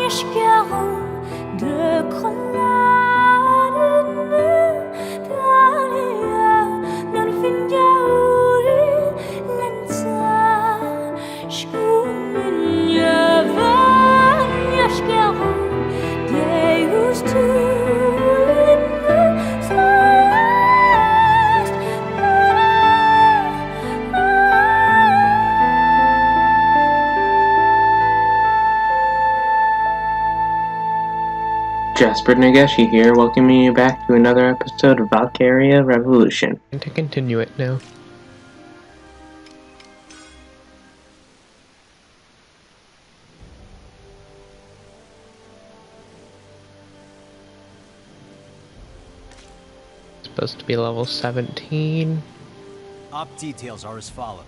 espérons de grenades Dalia non fingiare lenza Schuminia vania espérons Deus tu Jasper Nageshi here, welcoming you back to another episode of Valkyria Revolution. And to continue it now. Supposed to be level 17. Op details are as follows.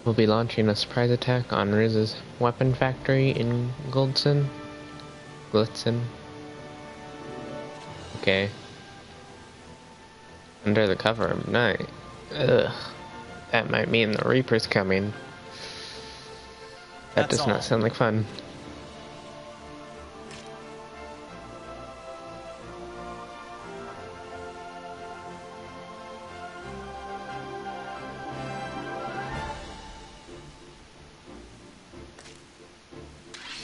We'll be launching a surprise attack on Riz's weapon factory in Glitson. Okay. Under the cover of night. Ugh. That might mean the Reaper's coming. That does not sound like fun.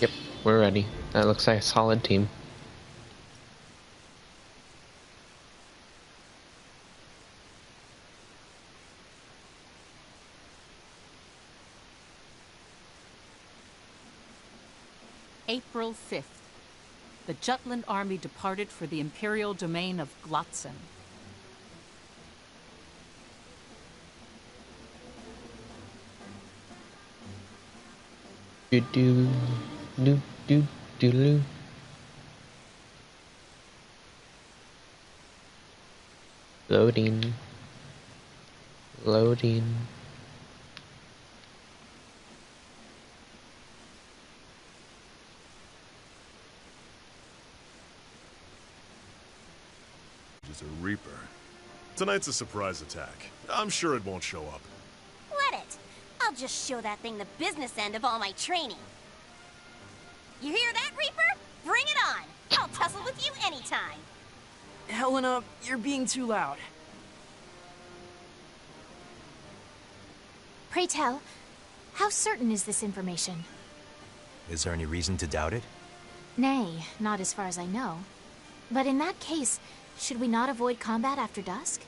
Yep, we're ready. That looks like a solid team. April 5th. The Jutland army departed for the imperial domain of Glotzen. Do do do do do do. Loading. Loading. Is a Reaper. Tonight's a surprise attack. I'm sure it won't show up. Let it. I'll just show that thing the business end of all my training. You hear that, Reaper? Bring it on. I'll tussle with you anytime. Helena, you're being too loud. Pray tell, how certain is this information? Is there any reason to doubt it? Nay, not as far as I know. But in that case, should we not avoid combat after dusk?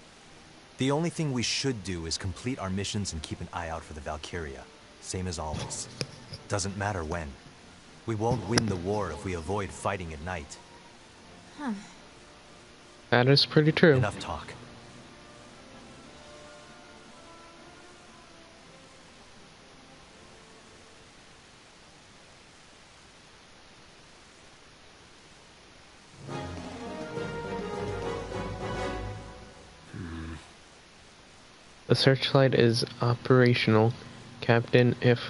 The only thing we should do is complete our missions and keep an eye out for the Valkyria. Same as always. Doesn't matter when. We won't win the war if we avoid fighting at night. Huh. That is pretty true. Enough talk. The searchlight is operational. Captain, if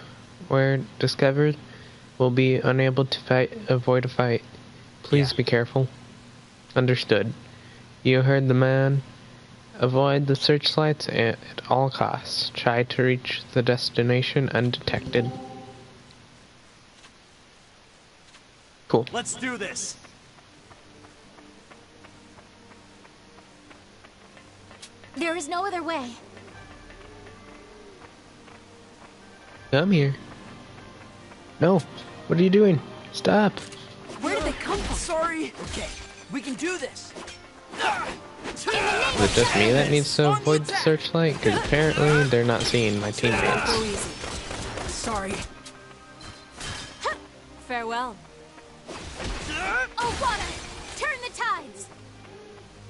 we're discovered, we'll be unable to avoid a fight. Please be careful. Understood. You heard the man. Avoid the searchlights at all costs. Try to reach the destination undetected. Cool. Let's do this! There is no other way. Come here. No. What are you doing? Stop. Where did they come from? Sorry. Okay, we can do this. Is it just me that needs to avoid the searchlight? Because apparently they're not seeing my teammates. Go easy. Sorry. Farewell. Oh, water! Turn the tides!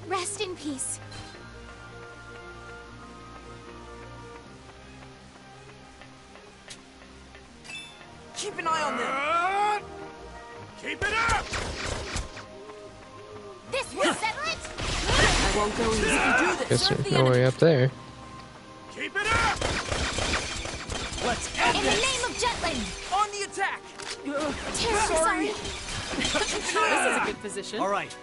Rest in peace. Keep an eye on them. Keep it up! This will settle it! I won't go easy. We can do this. Guess there's no way up there. Keep it up! Let's end In the this! name of Jutland! On the attack. Sorry. This is a good position. All right.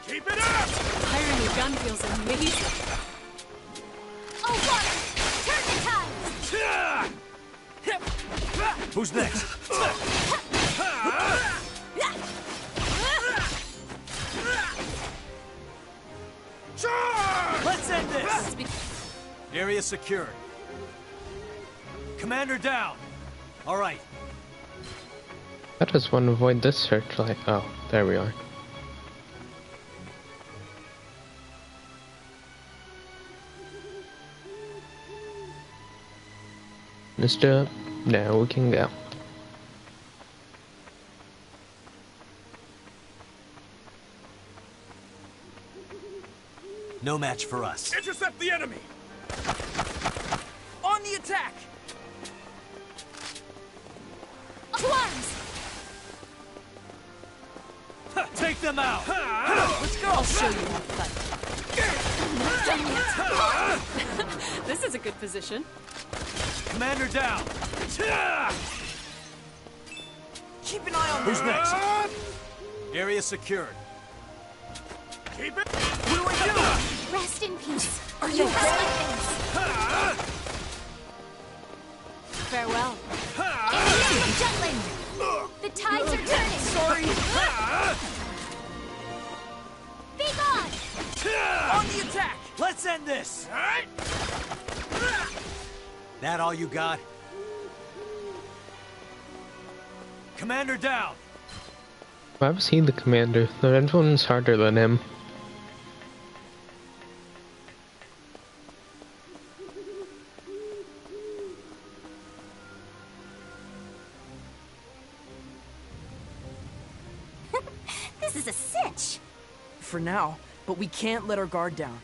Keep it up! Firing a gun feels amazing. Oh, water! Turn the tides! Who's next? this! Area secured. Commander down! Alright. How does one avoid this searchlight? Oh, there we are. Mister, now we can go. No match for us. Intercept the enemy! On the attack! To arms! Take them out! Let's go! I'll show you how to fight. This is a good position. Commander down! Keep an eye on Who's them. next? Area secured. Keep it! What do I do? Rest in peace. Are you okay? Farewell. Enemy of Jutland! The tides are turning! Sorry. Be gone! On the attack! Let's end this! That all you got? Commander down! Why was he the commander? The red one's harder than him. This is a cinch. For now, but we can't let our guard down.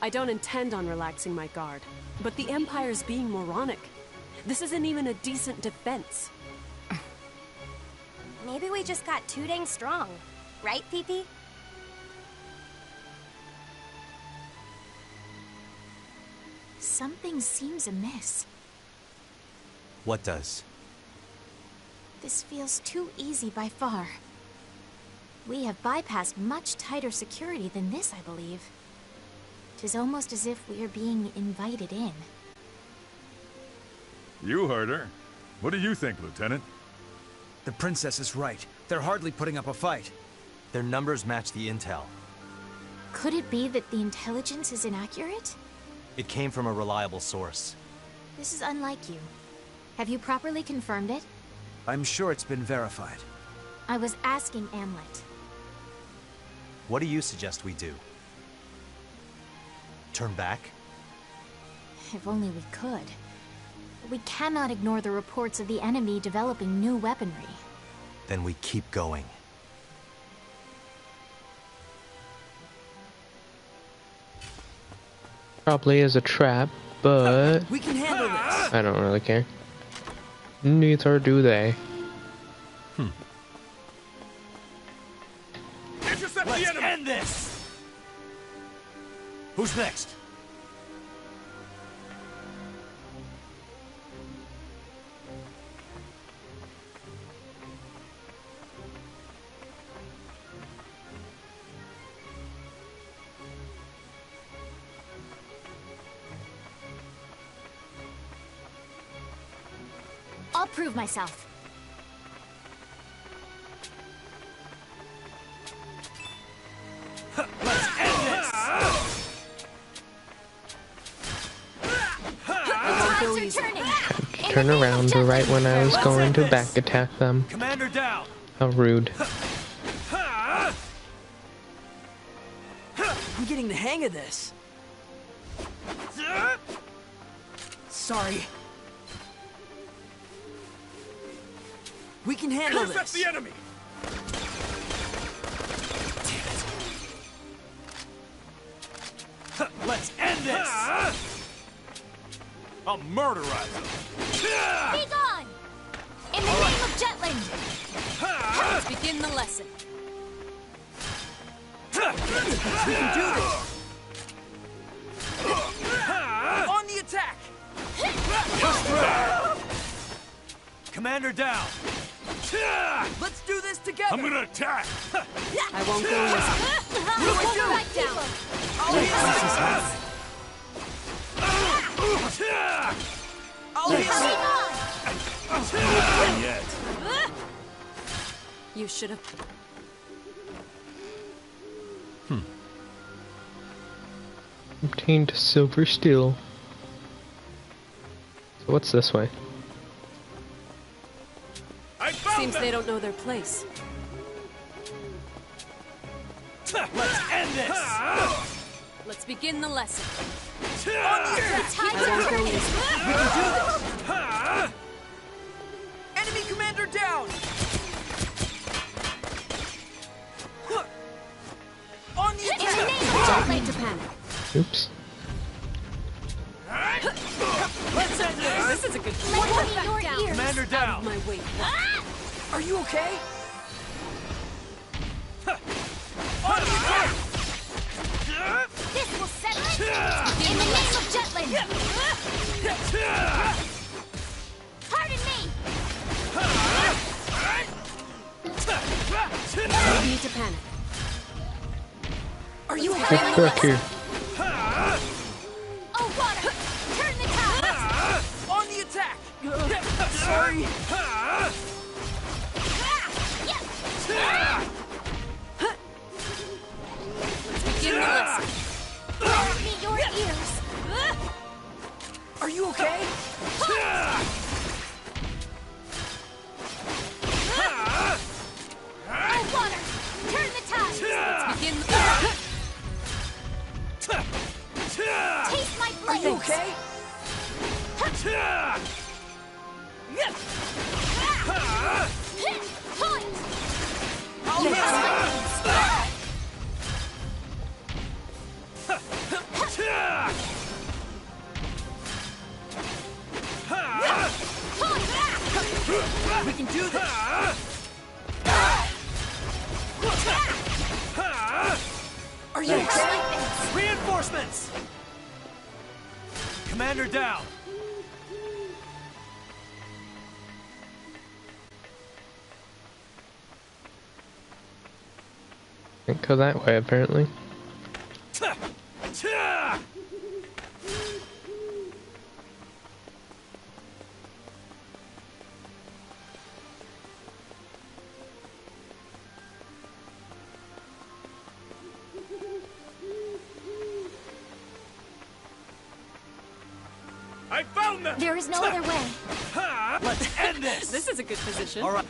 I don't intend on relaxing my guard, but the Empire's being moronic. This isn't even a decent defense. Maybe we just got too dang strong. Right, Pee-Pee? Something seems amiss. What does? This feels too easy by far. We have bypassed much tighter security than this, I believe. 'Tis almost as if we are being invited in. You heard her. What do you think, Lieutenant? The princess is right. They're hardly putting up a fight. Their numbers match the intel. Could it be that the intelligence is inaccurate? It came from a reliable source. This is unlike you. Have you properly confirmed it? I'm sure it's been verified. I was asking Amlet. What do you suggest we do? Turn back? If only we could. But we cannot ignore the reports of the enemy developing new weaponry. Then we keep going. Probably is a trap, but We can handle this. I don't really care. Neither do they. Intercept the Let's enemy! end this! Who's next? I'll prove myself. Let's end this! Tides are turning! Turn around right when I was going to back attack them. Commander down! How rude. I'm getting the hang of this. Sorry. We can handle Intercept this. the enemy! Let's end this! I'll murderize them! Be gone! In the name of Jutland! Let's begin the lesson. We can do this. On the attack. Commander down! Let's do this together. I'm gonna attack! I won't go easy. What do I do? Right down! I'll Be hit gone! Not yet. You should have... Obtained silver steel. So what's this way? I found Seems them! they don't know their place. Let's end this! Let's begin the lesson. The tides are turning. We can do this! Enemy commander down! On the In the attack! name of Don't need Jotland, to panic. Oops. Let's end this! This is a good lend me your down. ears. Commander down! My weight. Are you okay? On the attack! This will settle it. In the name of Jotland. Pardon me. Don't need to panic. Are you Get okay? back here. Oh, water! Turn the tide! On the attack! Sorry! Begin the lesson. Lend me your ears. Are you okay? Oh, water! Turn the tide! Begin the Taste my Are blade! you okay? Point! We can do this! Are you okay? Reinforcements! Commander down! Can't go that way, apparently. I found them! There is no other way. Let's end this! This is a good position. All right.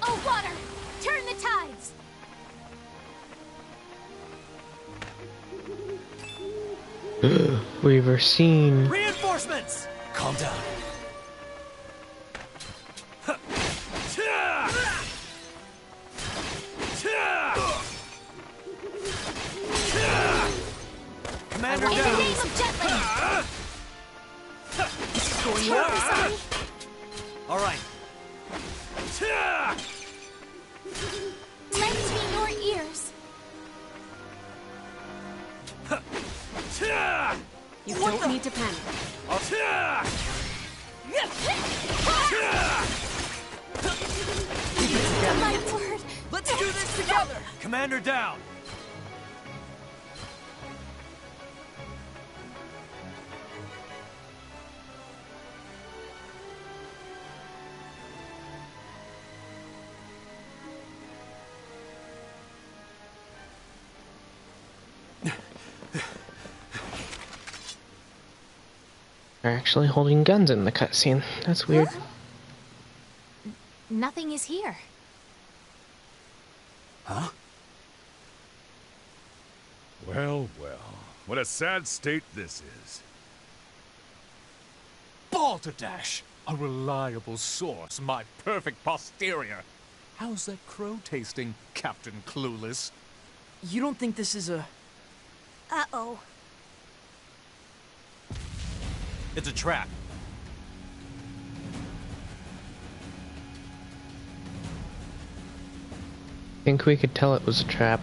Oh, water! Turn the tides! We were seen. Reinforcements! Calm down. Commander In the down! name of Jotland! Going Terribly well? sorry. All right. Lend me your ears. You don't need to panic. My word! Let's do this together! Commander down! They're actually holding guns in the cutscene. That's weird. Nothing is here. Huh? Well, well. What a sad state this is. Balderdash! A reliable source, my perfect posterior. How's that crow tasting, Captain Clueless? You don't think this is a... Uh-oh. It's a trap. I think we could tell it was a trap.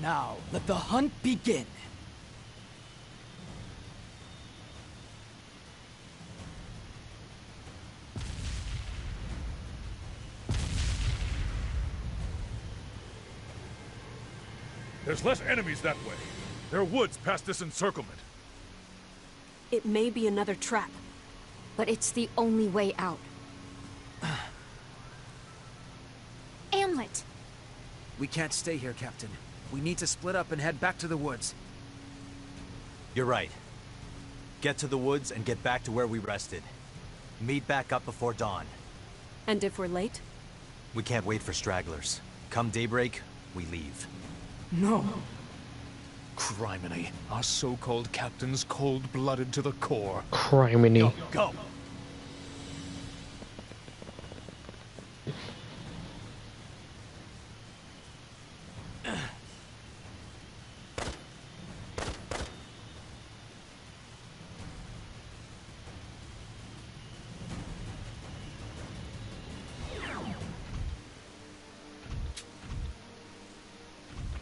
Now, let the hunt begin. There's less enemies that way. There are woods past this encirclement. It may be another trap. But it's the only way out. Amlet! We can't stay here, Captain. We need to split up and head back to the woods. You're right. Get to the woods and get back to where we rested. Meet back up before dawn. And if we're late? We can't wait for stragglers. Come daybreak, we leave. No. Criminy. Our so-called captain's cold-blooded to the core. Criminy. Go!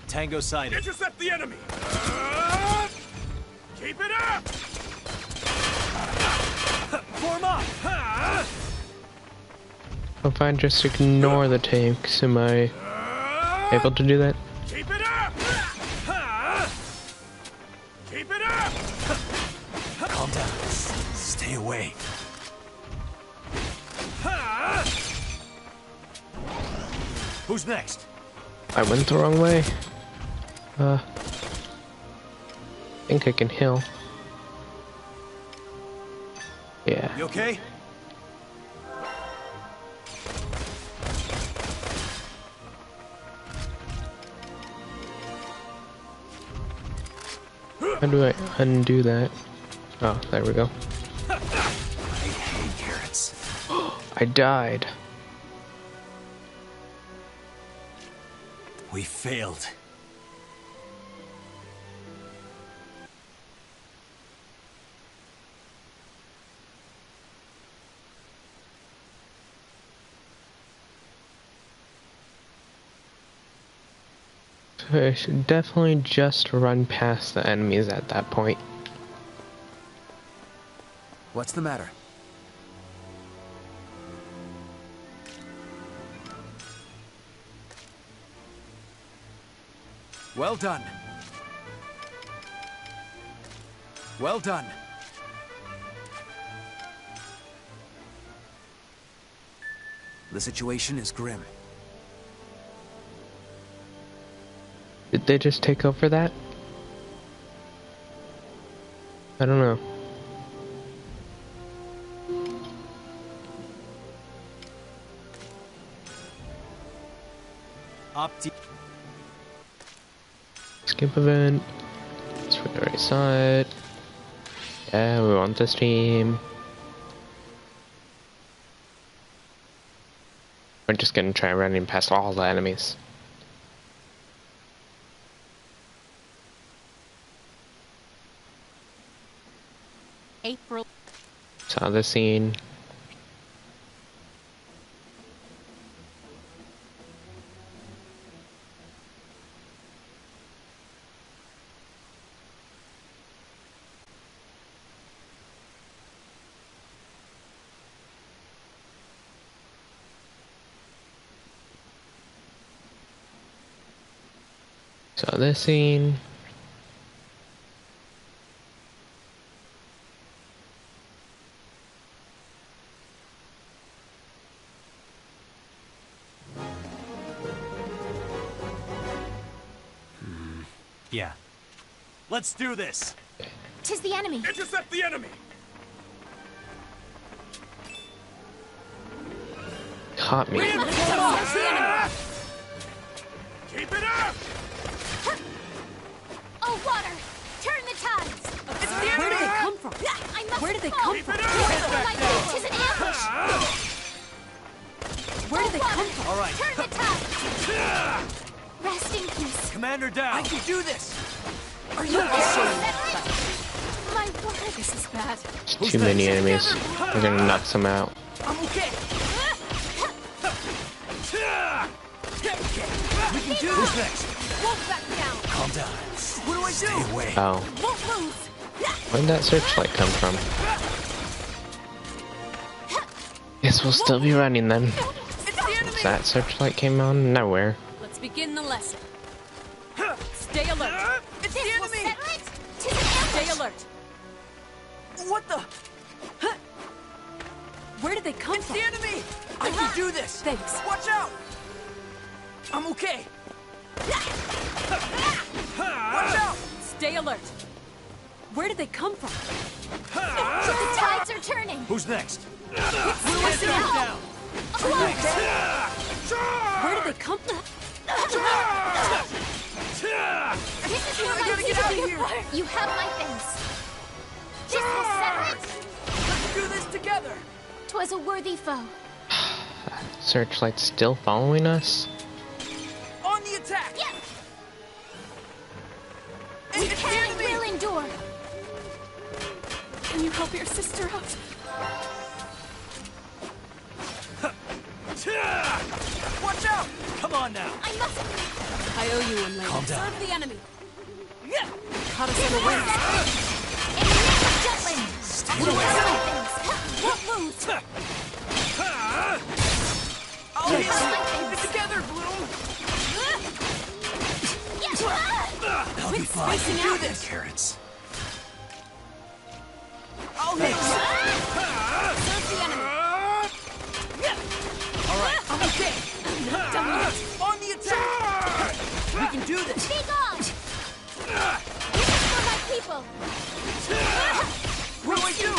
Tango sighted. Intercept the enemy! Keep it up! Form up! If I just ignore the tanks, am I able to do that? Keep it up! Keep it up! Calm down. Stay away. Who's next? I went the wrong way. Think I can heal. Yeah. You okay? How do I undo that? Oh, there we go. I hate carrots. I died. We failed. I should definitely just run past the enemies at that point. What's the matter? Well done. Well done. The situation is grim. Did they just take over that? I don't know. Skip event. We already saw it. Yeah, we want this team. We're just gonna try running past all the enemies. April. Saw the scene. Saw this scene. Yeah. Let's do this. 'Tis the enemy. Intercept the enemy! Caught me. Keep it up! Oh, water! Turn the tides! Where did they come from? I must Where did they fall. come Keep from? it up! Like this, 'tis an ambush! Where did they come from? All right. Turn the tides! Rest in peace. Commander down. I can do this! Are you My word, this is bad. There's too many enemies. We're gonna knock some out. I'm okay! We can do Who's this! next? Won't back down. Calm down. What do I do? Stay away. Oh, Won't lose. where'd that searchlight come from? Guess we'll still be running then. That searchlight came on nowhere. Let's begin the lesson. Stay alert. It's the enemy. Stay alert. What the? Where did they come It's from? the enemy! I can do this! Thanks. Watch out! I'm okay. Watch out! Stay alert. Where did they come from? The tides are turning. Who's next? Listen out. Where did they come from? This is where my gotta get out of here. You have my things. This will settle it. Let's do this together! 'Twas a worthy foe. Searchlight's still following us? On the attack! Yeah. It's the Can and enemy! will endure. Can you help your sister out? Watch out! Come on now. I must. I owe you one, lady. Calm down. Serve the enemy. Caught us in the wind. Jutland. You have my things. Won't lose. I'll You hit have you! my Keep it things. together, Bloom! I'll be fine. spacing out. Carrots. I'll hit you! Serve the enemy. All right, I'm okay. Not done yet. On the attack! We can do this! Be gone. This is for my people. What do I do?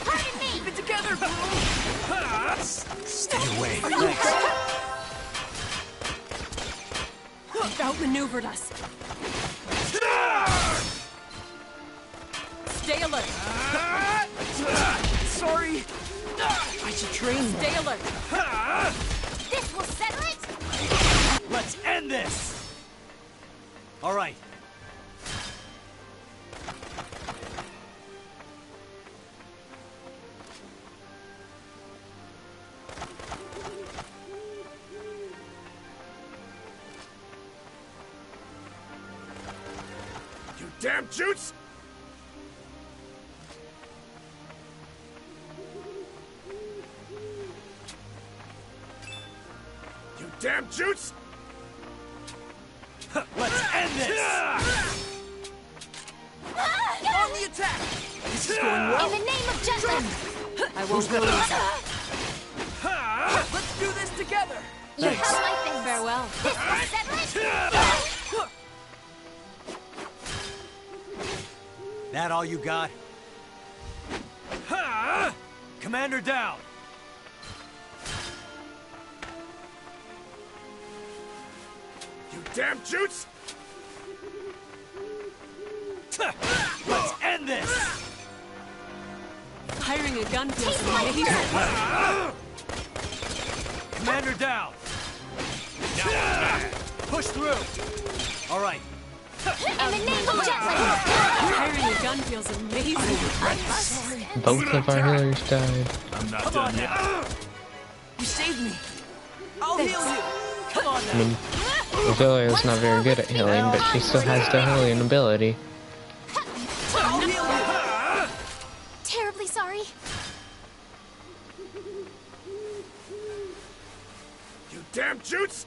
Pardon me. Keep it together, Bloom! Stay away. Are you hurt? They've outmaneuvered us. Stay alert. Sorry. I should train more. Stay alert. This will settle it. Let's end this. All right. You damn jutes! You damn jutes! Let's end this. On the attack! This is going well. In the name of Jutland. I won't lose. Let's do this together! You have my things. Farewell. This will settle it. That all you got? Commander down. You damn jutes! Let's end this. Firing a gun feels Taste my amazing. fury. Commander down. Push through. All right. In the name of Jutland. Firing a gun feels amazing. Both of our healers died. I'm not Come done on yet. now. You saved me! I'll heal you! Come on I now. mean, Valkyria's not very good at healing, but she still has the healing ability. I'll heal you! Terribly sorry. You damn jutes!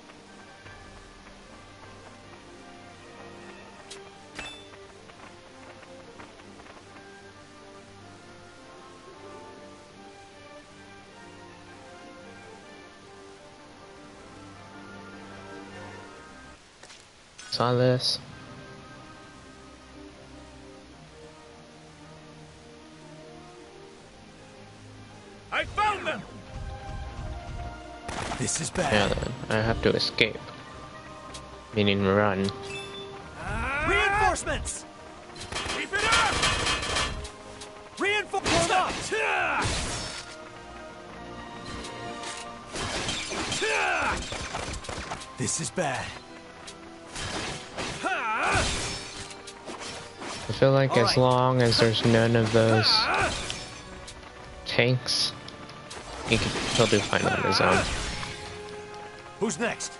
Saw this. I found them! This is Yeah, bad. then I have to escape. Meaning run. Reinforcements. Keep it up! Reinforcements. This is bad. I feel like as Alright. long as there's none of those tanks, he'll do fine on his own. Who's next?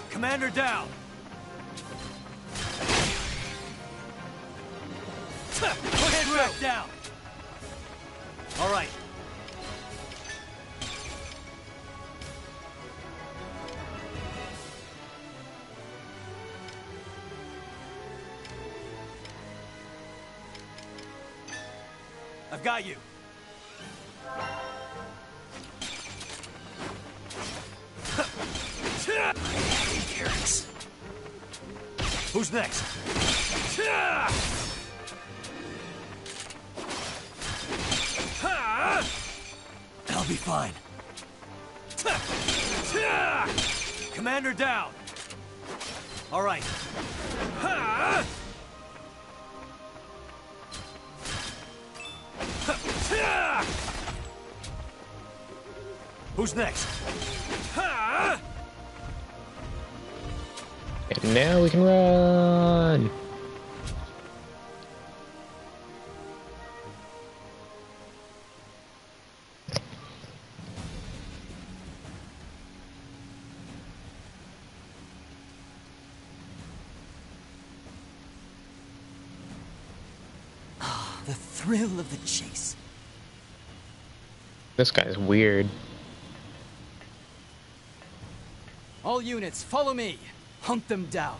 Commander down. Push back down. All right. I've got you. Carrots. Who's next? I'll be fine. Commander down. All right. Who's next? And now we can run. The thrill of the chase. This guy's weird. All units, follow me. Hunt them down.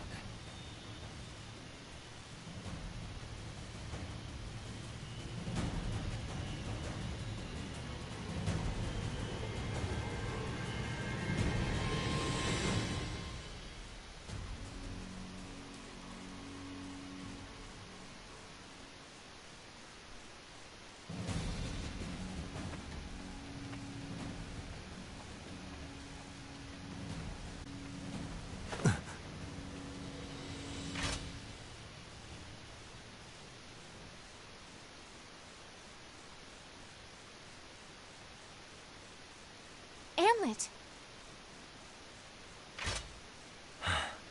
Hamlet!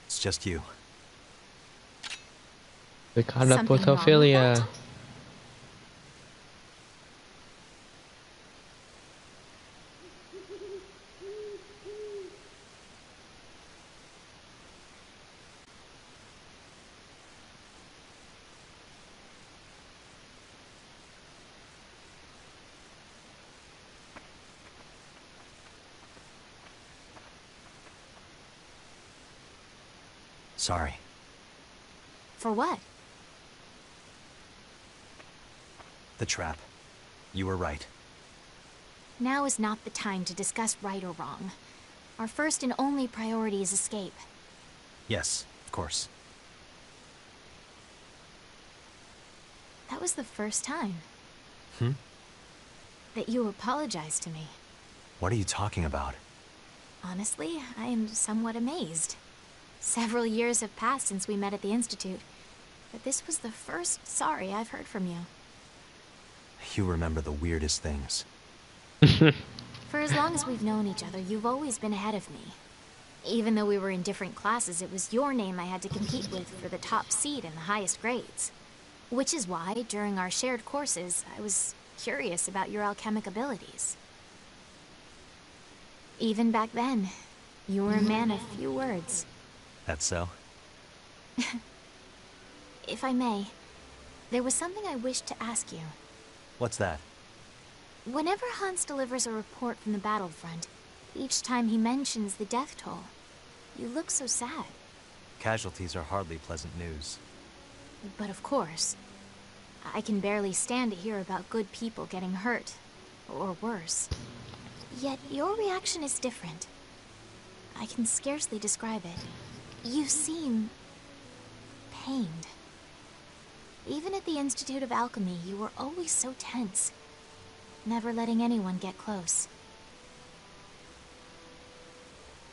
It's just you. We caught up with Something wrong with Ophelia. that? Sorry. For what? The trap. You were right. Now is not the time to discuss right or wrong. Our first and only priority is escape. Yes, of course. That was the first time. Hmm? That you apologized to me. What are you talking about? Honestly, I am somewhat amazed. Several years have passed since we met at the Institute, but this was the first sorry I've heard from you. You remember the weirdest things. For as long as we've known each other, you've always been ahead of me. Even though we were in different classes, it was your name I had to compete with for the top seed and the highest grades. Which is why, during our shared courses, I was curious about your alchemic abilities. Even back then, you were a man of few words. That's so? If I may, there was something I wished to ask you. What's that? Whenever Hans delivers a report from the battlefront, each time he mentions the death toll, you look so sad. Casualties are hardly pleasant news. But of course, I can barely stand to hear about good people getting hurt, or worse. Yet your reaction is different. I can scarcely describe it. You seem pained. Even at the Institute of Alchemy, you were always so tense, never letting anyone get close.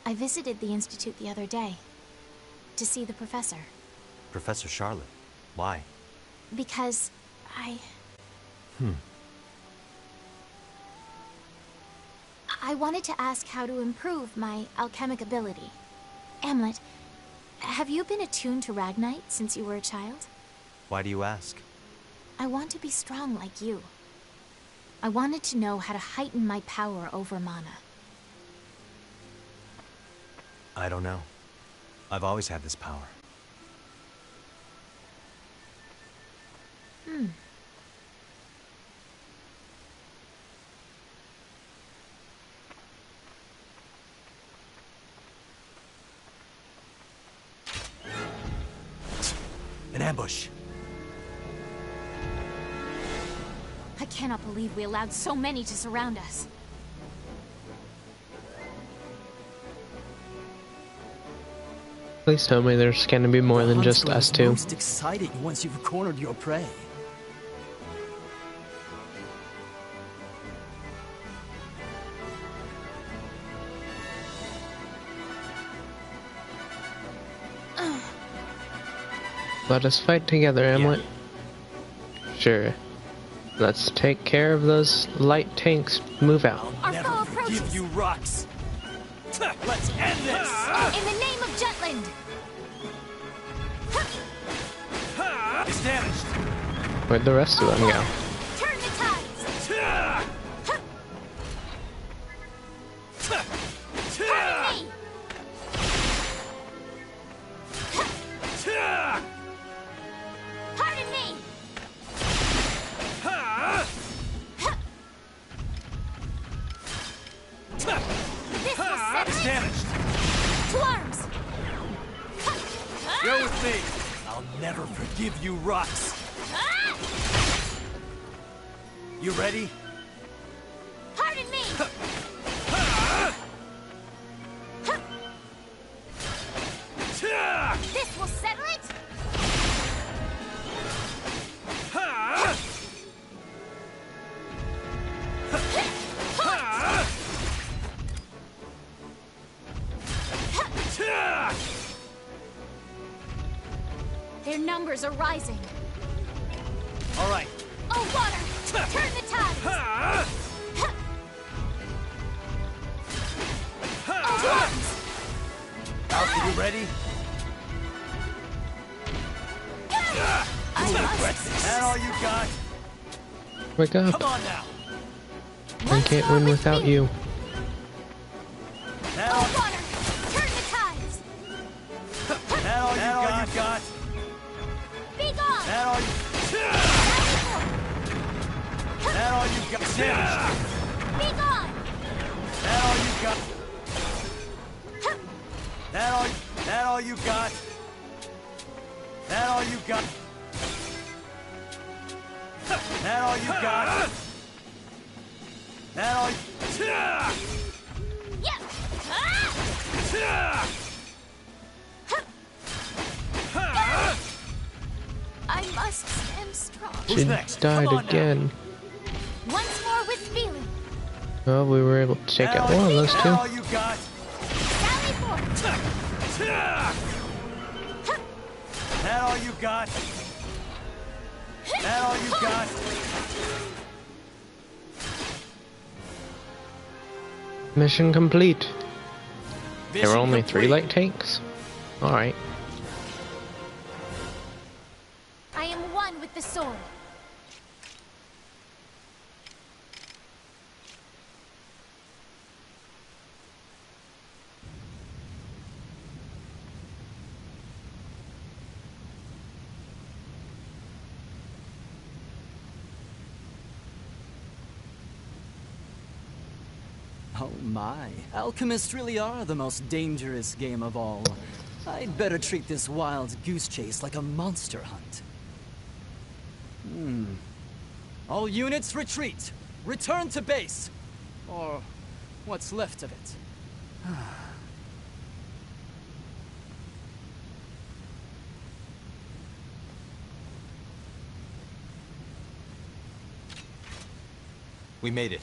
I visited the Institute the other day to see the professor. Professor Charlotte? Why? Because I wanted to ask how to improve my alchemic ability. Hamlet, have you been attuned to Ragnite since you were a child? Why do you ask? I want to be strong like you. I wanted to know how to heighten my power over mana. I don't know. I've always had this power. I cannot believe we allowed so many to surround us. Please tell me there's gonna be more than just us two. Most exciting once you've cornered your prey. Let us fight together, Hamlet. Yeah. Sure. Let's take care of those light tanks. Move out. I'll Our never foe forgive approaches. you, Rux. Let's end this. In the name of Jutland! It's damaged. Where'd the rest of them go? Turn the tides! Pardon me! Pardon me! This will settle It's it! damaged. To arms! Go with me. I'll never forgive you, Rux. You ready? Pardon me! This will settle it! Their numbers are rising. All right. Oh, water! Turn the tides! Oh, arms! Alpha, you ready? I must... That all you got? Wake up. Come on now. I can't win without you. That all, Oh, water! Turn the tides! that all you got? Be gone! That all you... That all you got? Damaged. Be gone! That all you got? That all you got? That all you got? That all you got? That all Yep! Ah! I must stand strong. She next? died Come on now. again. Once more with feeling. Well, we were able to take out one of those That two. all you got? Sally forth! That all you got? That all you got? Mission complete. There were Mission only 3 complete. light tanks? Alright. I am one with the sword. Oh my, alchemists really are the most dangerous game of all. I'd better treat this wild goose chase like a monster hunt. All units retreat! Return to base! Or what's left of it. We made it.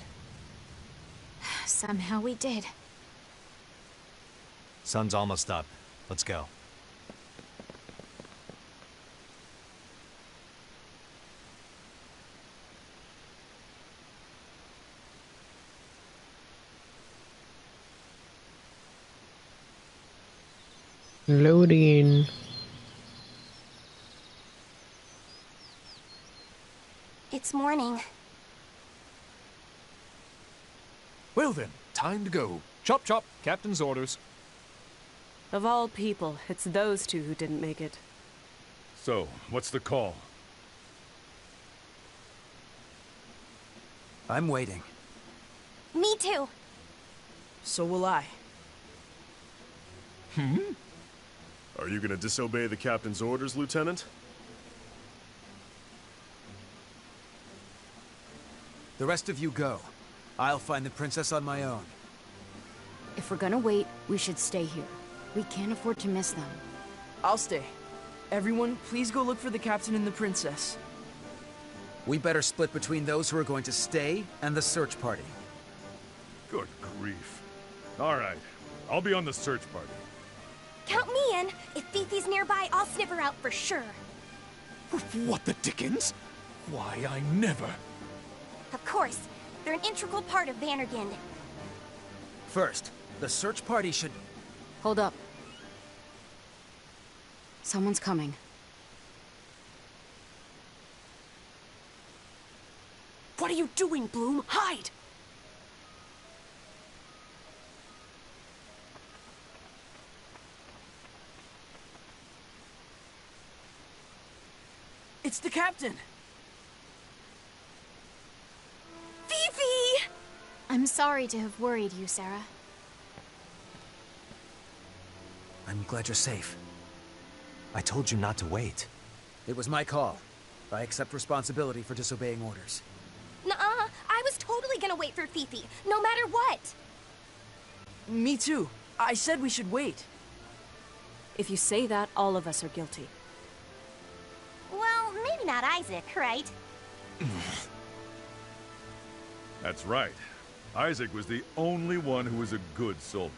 Somehow we did. Sun's almost up. Let's go. Loading. It's morning. Well then, time to go. Chop chop, captain's orders. Of all people, it's those two who didn't make it. So, what's the call? I'm waiting. Me too. So will I. Are you gonna disobey the captain's orders, Lieutenant? The rest of you go. I'll find the princess on my own. If we're gonna wait, we should stay here. We can't afford to miss them. I'll stay. Everyone, please go look for the captain and the princess. We better split between those who are going to stay and the search party. Good grief. All right, I'll be on the search party. Count me in. If Fifi's nearby, I'll sniff her out for sure. What the dickens? Why, I never... Of course. They're an integral part of Vandergund. First, the search party should... Hold up. Someone's coming. What are you doing, Bloom? Hide! It's the captain! Fifi! I'm sorry to have worried you, Sarah. I'm glad you're safe. I told you not to wait. It was my call. I accept responsibility for disobeying orders. Nuh-uh. I was totally gonna wait for Fifi, no matter what. Me too. I said we should wait. If you say that, all of us are guilty. Well, maybe not Isaac, right? That's right. Isaac was the only one who was a good soldier.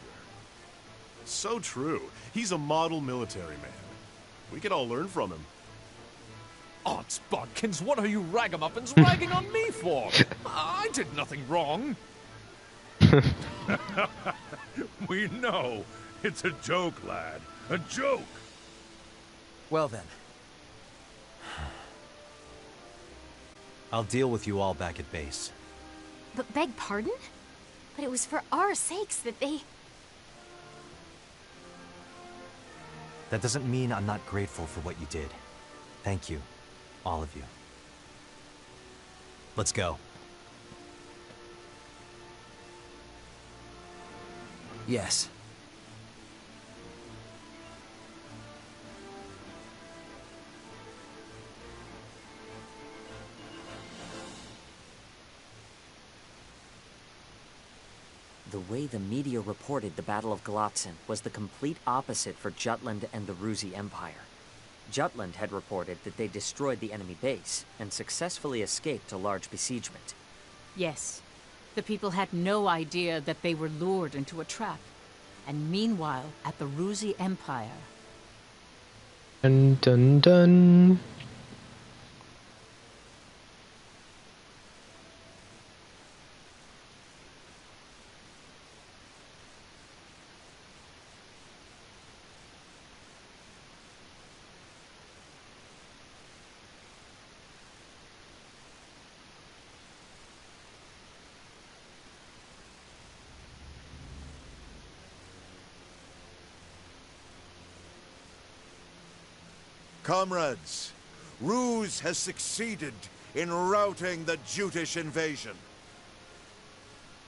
So true. He's a model military man. We can all learn from him. Aunt Bodkins, what are you ragamuffins ragging on me for? I did nothing wrong. We know. It's a joke, lad. A joke. Well then. I'll deal with you all back at base. But beg pardon? But it was for our sakes that they... That doesn't mean I'm not grateful for what you did. Thank you, all of you. Let's go. Yes. The way the media reported the Battle of Galotzen was the complete opposite for Jutland and the Ruzi Empire. Jutland had reported that they destroyed the enemy base and successfully escaped a large besiegement. Yes. The people had no idea that they were lured into a trap. And meanwhile, at the Ruzi Empire... Dun dun dun. Comrades, Ruse has succeeded in routing the Jutish invasion.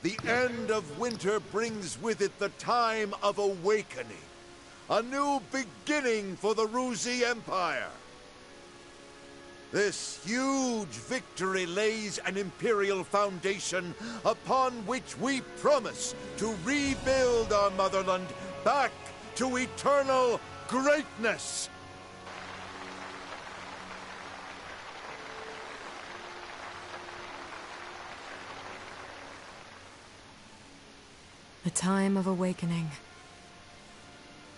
The end of winter brings with it the time of awakening, a new beginning for the Ruzi Empire. This huge victory lays an imperial foundation upon which we promise to rebuild our motherland back to eternal greatness. The time of awakening.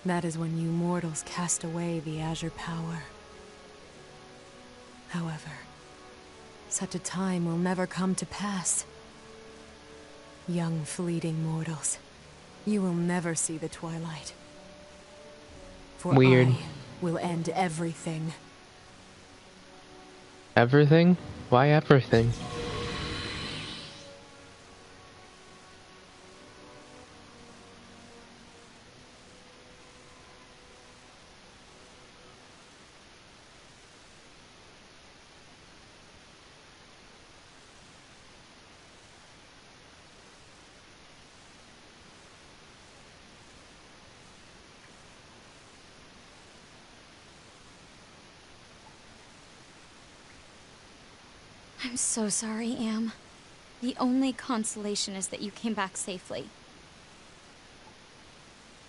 That is when you mortals cast away the Azure power. However, such a time will never come to pass. Young, fleeting mortals, you will never see the twilight. For Weird. I will end everything. Everything? Why everything? I'm so sorry, Am. The only consolation is that you came back safely.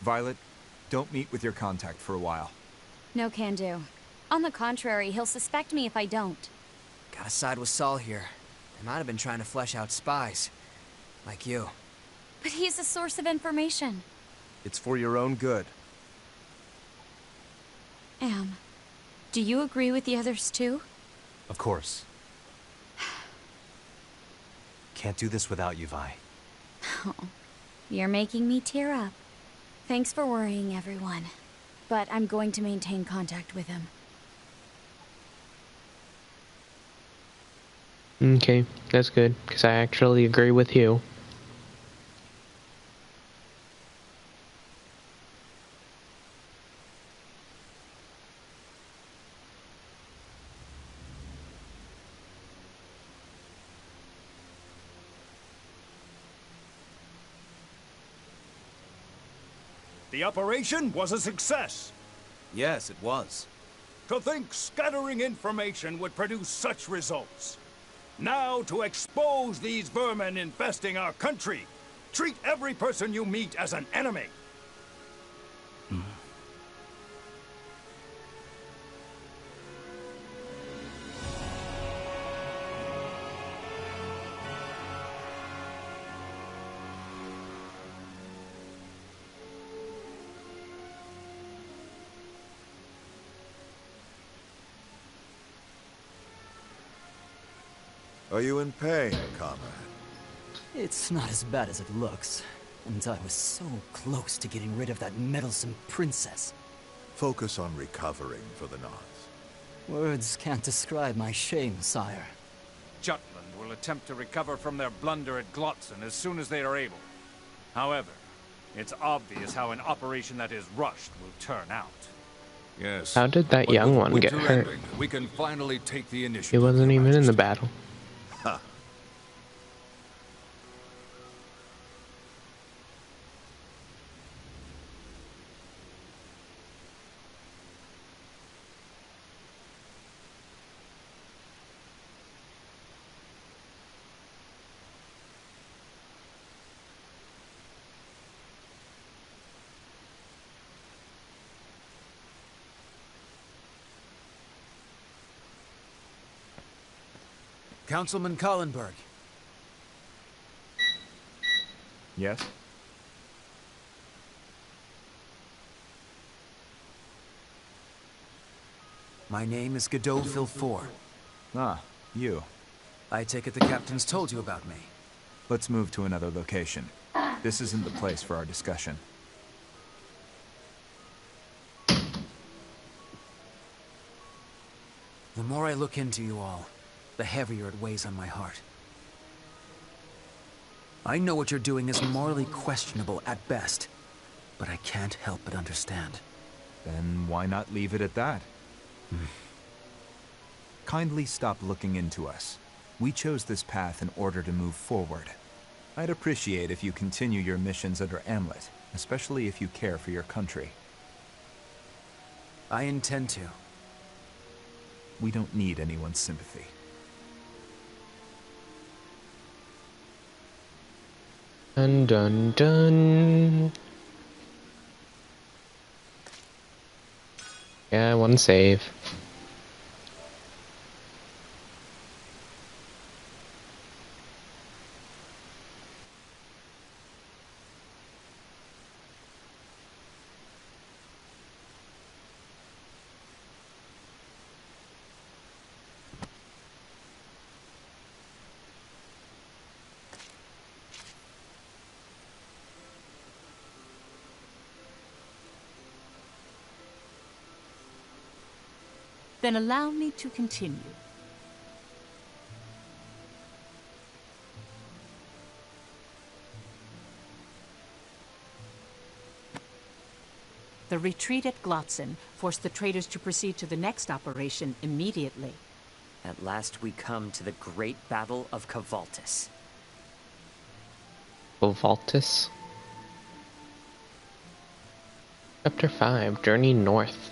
Violet, don't meet with your contact for a while. No can do. On the contrary, he'll suspect me if I don't. Gotta side with Saul here. They might have been trying to flesh out spies. Like you. But he's a source of information. It's for your own good. Do you agree with the others too? Of course. Can't do this without you, Vi. Oh, you're making me tear up. Thanks for worrying, everyone. But I'm going to maintain contact with him. Okay, that's good, because I actually agree with you. The operation was a success. Yes, it was. To think scattering information would produce such results. Now to expose these vermin infesting our country. Treat every person you meet as an enemy. Are you in pain, comrade? It's not as bad as it looks. And I was so close to getting rid of that meddlesome princess. Focus on recovering for the nonce. Words can't describe my shame, sire. Jutland will attempt to recover from their blunder at Glotzen as soon as they are able. However, it's obvious how an operation that is rushed will turn out. Yes. How did that young one get hurt? We can finally take the initiative. He wasn't even in the battle. Ha! Councilman Kallenberg. Yes? My name is Godot Villefort. Ah, you. I take it the captain's told you about me. Let's move to another location. This isn't the place for our discussion. The more I look into you all, the heavier it weighs on my heart. I know what you're doing is morally questionable at best, but I can't help but understand. Then why not leave it at that? Kindly stop looking into us. We chose this path in order to move forward. I'd appreciate if you continue your missions under Amlet, especially if you care for your country. I intend to. We don't need anyone's sympathy. Dun dun dun. Yeah, one save. Then allow me to continue. The retreat at Glotzen forced the traders to proceed to the next operation immediately. At last we come to the great battle of Cavaltus. Cavaltus? Chapter 5, Journey North.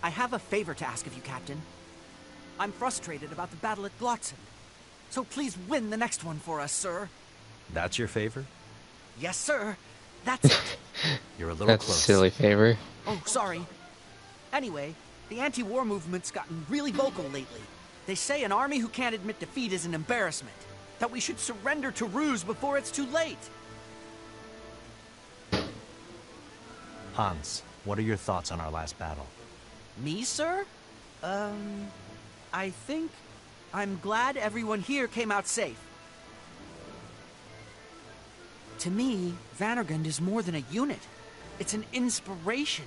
I have a favor to ask of you, Captain. I'm frustrated about the battle at Glotzen. So please win the next one for us, sir. That's your favor? Yes, sir. That's it. You're a little That's close. a silly favor. Oh, sorry. Anyway, the anti-war movement's gotten really vocal lately. They say an army who can't admit defeat is an embarrassment. That we should surrender to Ruse before it's too late. Hans, what are your thoughts on our last battle? Me, sir? I think I'm glad everyone here came out safe. To me, Vannergund is more than a unit. It's an inspiration.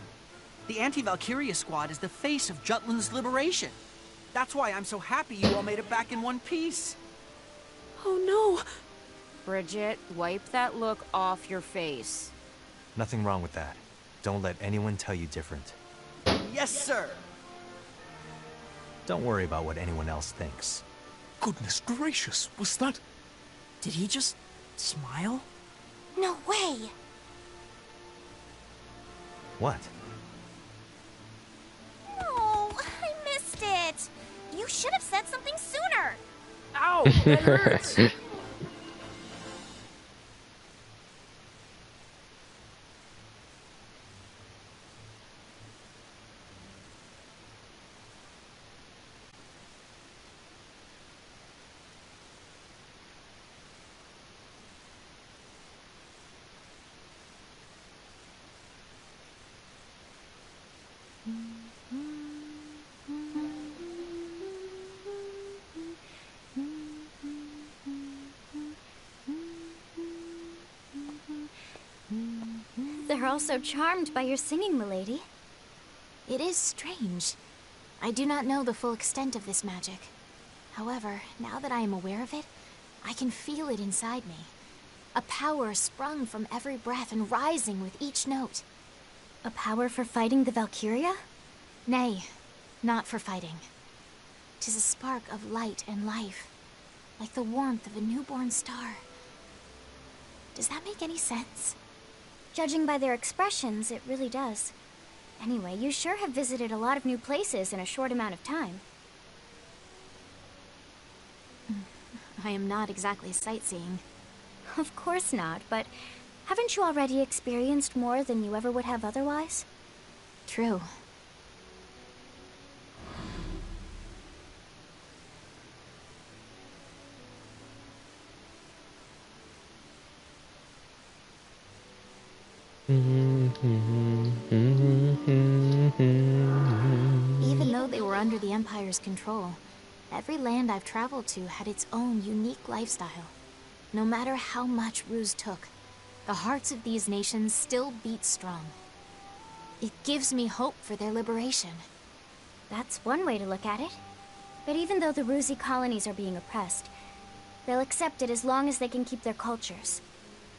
The anti-Valkyria squad is the face of Jutland's liberation. That's why I'm so happy you all made it back in one piece. Oh no! Bridget, wipe that look off your face. Nothing wrong with that. Don't let anyone tell you different. Yes, sir! Don't worry about what anyone else thinks. Goodness gracious, was that... Did he just smile? No way! What? Oh, I missed it! You should have said something sooner! Ow! That hurts! They're all so charmed by your singing, milady. It is strange. I do not know the full extent of this magic. However, now that I am aware of it, I can feel it inside me. A power sprung from every breath and rising with each note. A power for fighting the Valkyria? Nay, not for fighting. 'Tis a spark of light and life, like the warmth of a newborn star. Does that make any sense? Judging by their expressions, it really does. Anyway, you sure have visited a lot of new places in a short amount of time. I am not exactly sightseeing. Of course not, but haven't you already experienced more than you ever would have otherwise? True. Even though they were under the Empire's control, every land I've traveled to had its own unique lifestyle. No matter how much Ruse took, the hearts of these nations still beat strong. It gives me hope for their liberation. That's one way to look at it. But even though the Rusi colonies are being oppressed, they'll accept it as long as they can keep their cultures.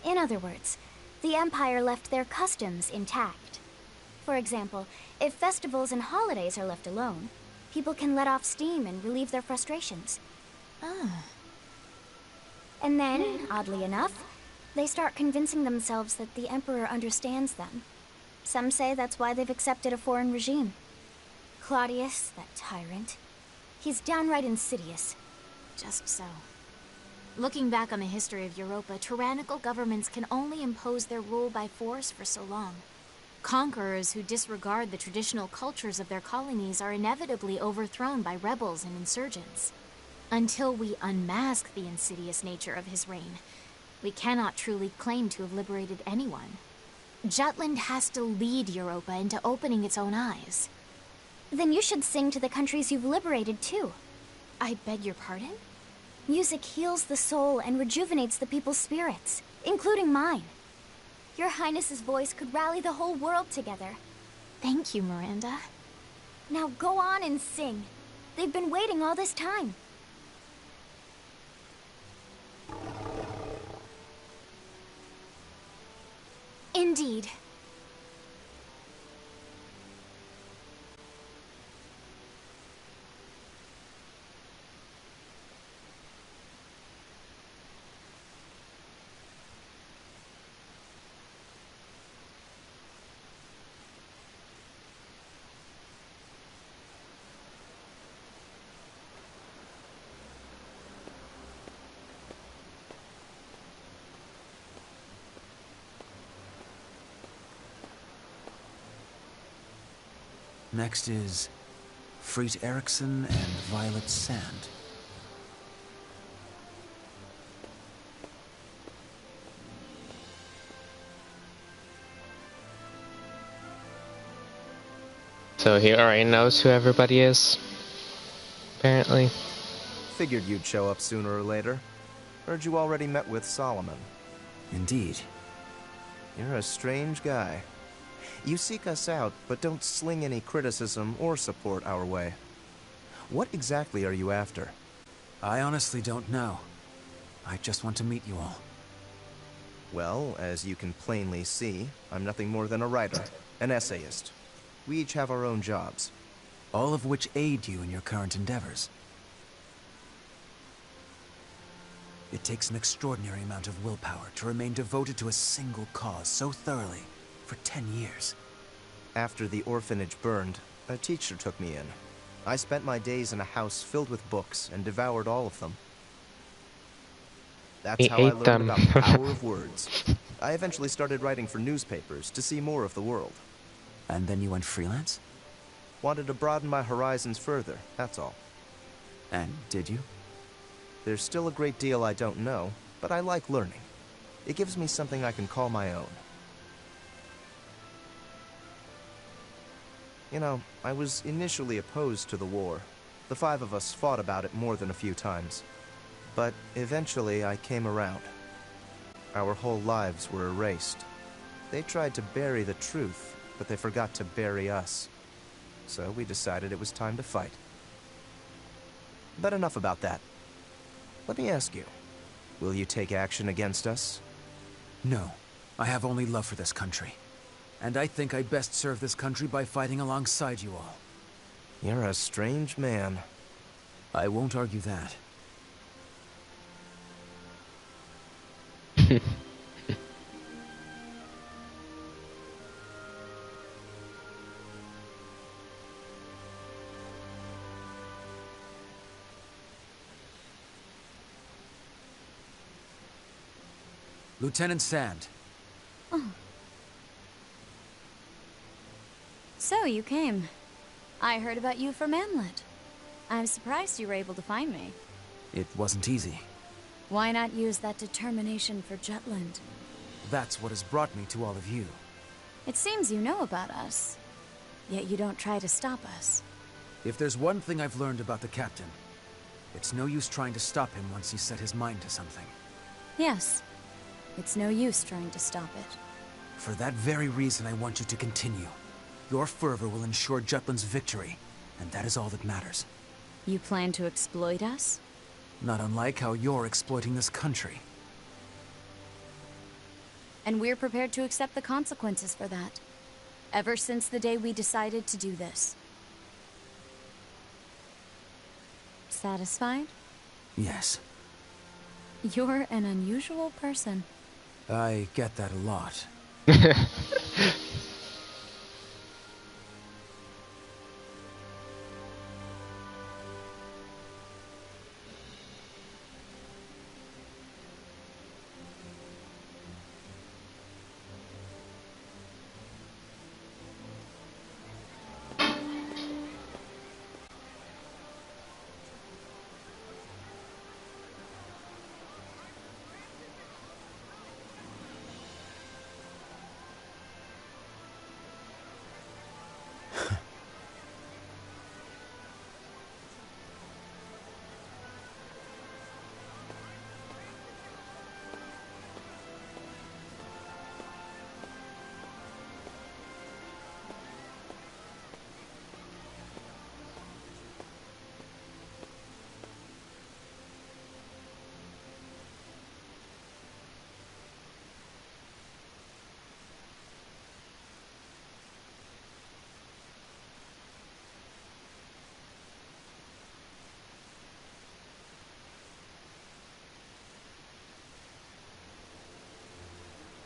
In other words, the Empire left their customs intact. For example, if festivals and holidays are left alone, people can let off steam and relieve their frustrations. Ah. And then, oddly enough, they start convincing themselves that the Emperor understands them. Some say that's why they've accepted a foreign regime. Claudius, that tyrant, he's downright insidious. Just so. Looking back on the history of Europa, tyrannical governments can only impose their rule by force for so long. Conquerors who disregard the traditional cultures of their colonies are inevitably overthrown by rebels and insurgents. Until we unmask the insidious nature of his reign, we cannot truly claim to have liberated anyone. Jutland has to lead Europa into opening its own eyes. Then you should sing to the countries you've liberated, too. I beg your pardon? Music heals the soul and rejuvenates the people's spirits, including mine. Your Highness's voice could rally the whole world together. Thank you, Miranda. Now go on and sing. They've been waiting all this time. Indeed. Next is Freet Erickson and Violet Sand. So he already knows who everybody is, apparently. Figured you'd show up sooner or later. Heard you already met with Solomon. Indeed. You're a strange guy. You seek us out, but don't sling any criticism or support our way. What exactly are you after? I honestly don't know. I just want to meet you all. Well, as you can plainly see, I'm nothing more than a writer, an essayist. We each have our own jobs. All of which aid you in your current endeavors. It takes an extraordinary amount of willpower to remain devoted to a single cause so thoroughly for 10 years. After the orphanage burned, a teacher took me in. I spent my days in a house filled with books and devoured all of them. That's how I learned about the power of words. I eventually started writing for newspapers to see more of the world. And then you went freelance? Wanted to broaden my horizons further, that's all. And did you? There's still a great deal I don't know, but I like learning. It gives me something I can call my own. You know, I was initially opposed to the war. The 5 of us fought about it more than a few times. But eventually I came around. Our whole lives were erased. They tried to bury the truth, but they forgot to bury us. So we decided it was time to fight. But enough about that. Let me ask you, will you take action against us? No. I have only love for this country. And I think I best serve this country by fighting alongside you all. You're a strange man. I won't argue that. Lieutenant Sand. Oh. So you came. I heard about you from Amlet. I'm surprised you were able to find me. It wasn't easy. Why not use that determination for Jutland? That's what has brought me to all of you. It seems you know about us, yet you don't try to stop us. If there's one thing I've learned about the Captain, it's no use trying to stop him once he's set his mind to something. Yes. It's no use trying to stop it. For that very reason, I want you to continue. Your fervor will ensure Jutland's victory, and that is all that matters. You plan to exploit us? Not unlike how you're exploiting this country. And we're prepared to accept the consequences for that. Ever since the day we decided to do this. Satisfied? Yes. You're an unusual person. I get that a lot.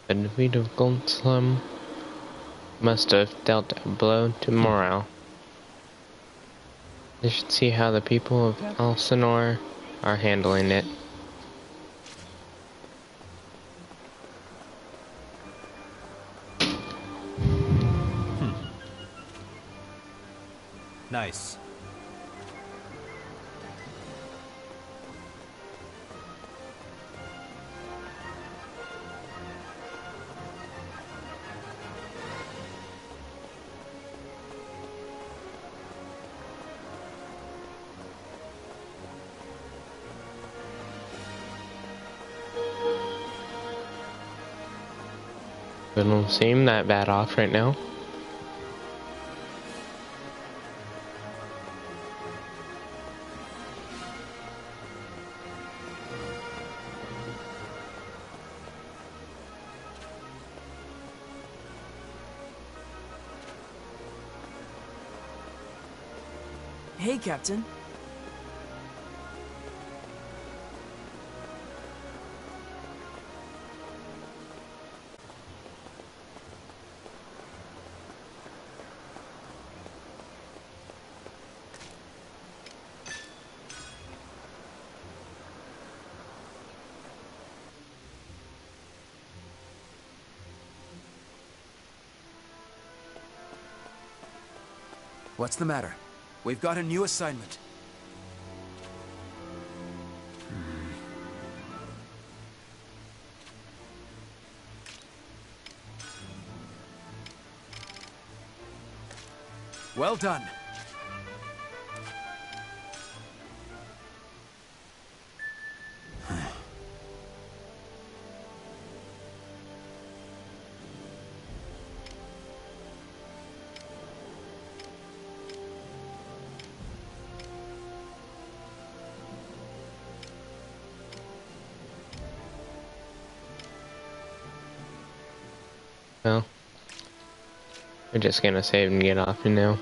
The defeat of Goldslam must have dealt a blow to morale. They should see how the people of Elsinore are handling it. Nice. It don't seem that bad off right now. Hey, Captain. What's the matter? We've got a new assignment. Well done. Well, we're just gonna save and get off for now.